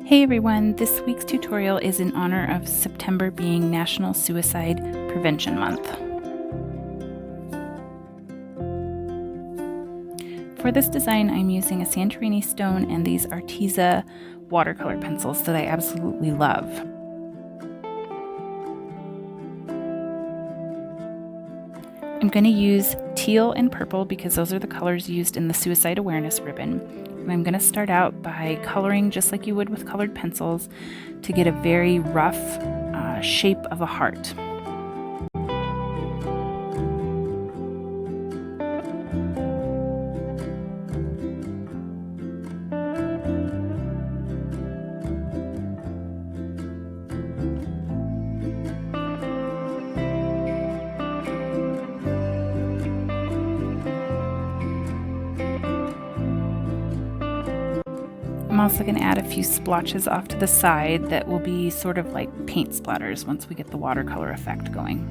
Hey everyone, this week's tutorial is in honor of September being National Suicide Prevention Month. For this design, I'm using a Santorini stone and these Arteza watercolor pencils that I absolutely love. I'm going to use teal and purple because those are the colors used in the suicide awareness ribbon. And I'm going to start out by coloring just like you would with colored pencils to get a very rough shape of a heart. I'm also going to add a few splotches off to the side that will be sort of like paint splatters once we get the watercolor effect going.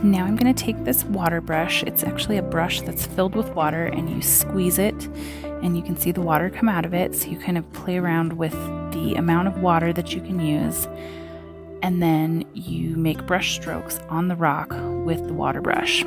Now I'm going to take this water brush. It's actually a brush that's filled with water and you squeeze it and you can see the water come out of it. So you kind of play around with the amount of water that you can use. And then you make brush strokes on the rock with the water brush.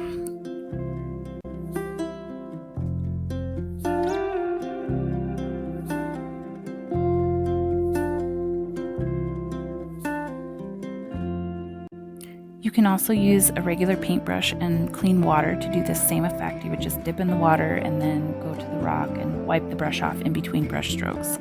You can also use a regular paintbrush and clean water to do the same effect. You would just dip in the water and then go to the rock and wipe the brush off in between brush strokes.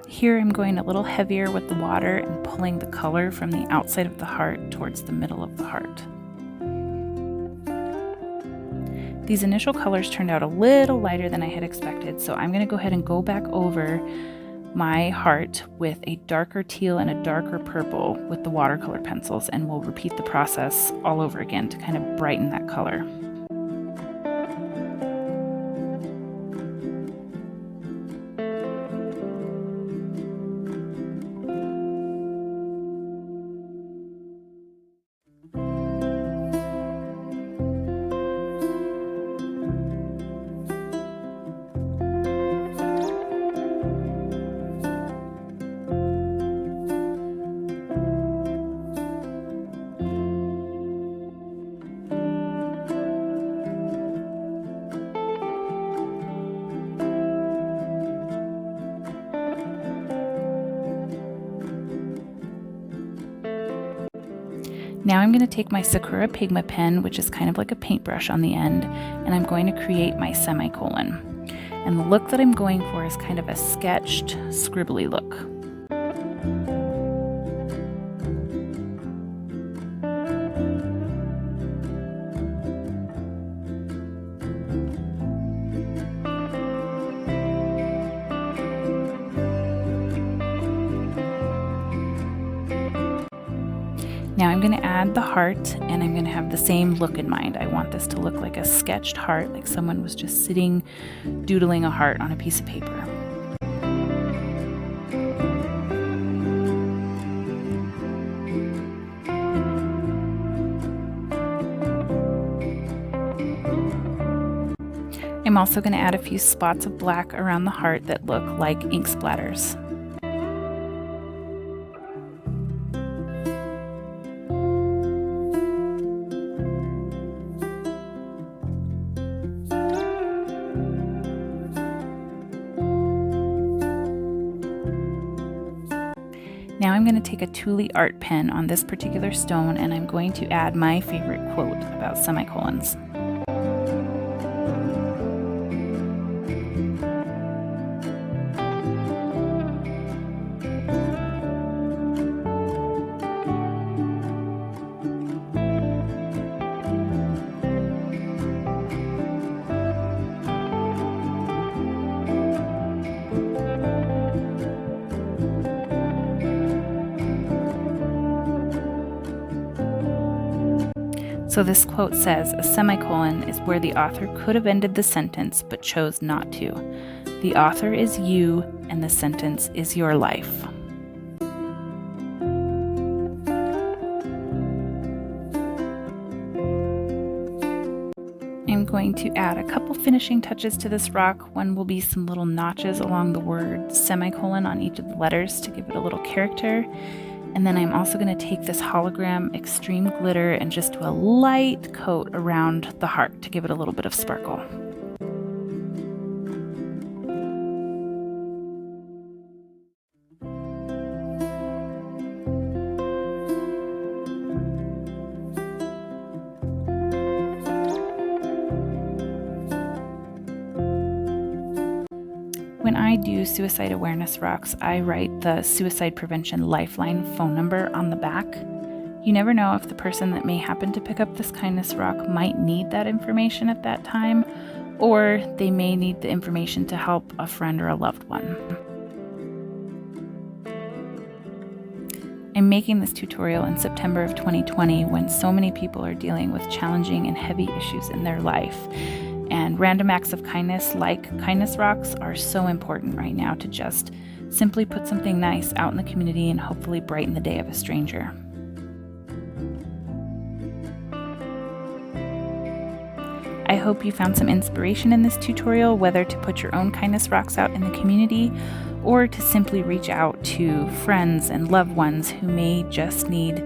Here I'm going a little heavier with the water and pulling the color from the outside of the heart towards the middle of the heart. These initial colors turned out a little lighter than I had expected, so I'm going to go ahead and go back over my heart with a darker teal and a darker purple with the watercolor pencils, and we'll repeat the process all over again to kind of brighten that color. Now I'm going to take my Sakura Pigma pen, which is kind of like a paintbrush on the end, and I'm going to create my semicolon. And the look that I'm going for is kind of a sketched, scribbly look. Now I'm going to add the heart, and I'm going to have the same look in mind. I want this to look like a sketched heart, like someone was just sitting doodling a heart on a piece of paper. I'm also going to add a few spots of black around the heart that look like ink splatters. Now I'm going to take a Thule art pen on this particular stone and I'm going to add my favorite quote about semicolons. So this quote says, "A semicolon is where the author could have ended the sentence but chose not to. The author is you, and the sentence is your life." I'm going to add a couple finishing touches to this rock. One will be some little notches along the word semicolon on each of the letters to give it a little character. And then I'm also going to take this hologram extreme glitter and just do a light coat around the heart to give it a little bit of sparkle. When I do suicide awareness rocks, I write the Suicide Prevention Lifeline phone number on the back. You never know if the person that may happen to pick up this kindness rock might need that information at that time, or they may need the information to help a friend or a loved one. I'm making this tutorial in September of 2020 when so many people are dealing with challenging and heavy issues in their life. And random acts of kindness, like kindness rocks, are so important right now to just simply put something nice out in the community and hopefully brighten the day of a stranger. I hope you found some inspiration in this tutorial, whether to put your own kindness rocks out in the community or to simply reach out to friends and loved ones who may just need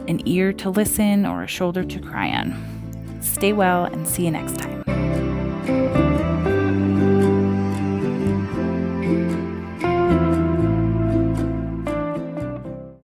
an ear to listen or a shoulder to cry on. Stay well and see you next time.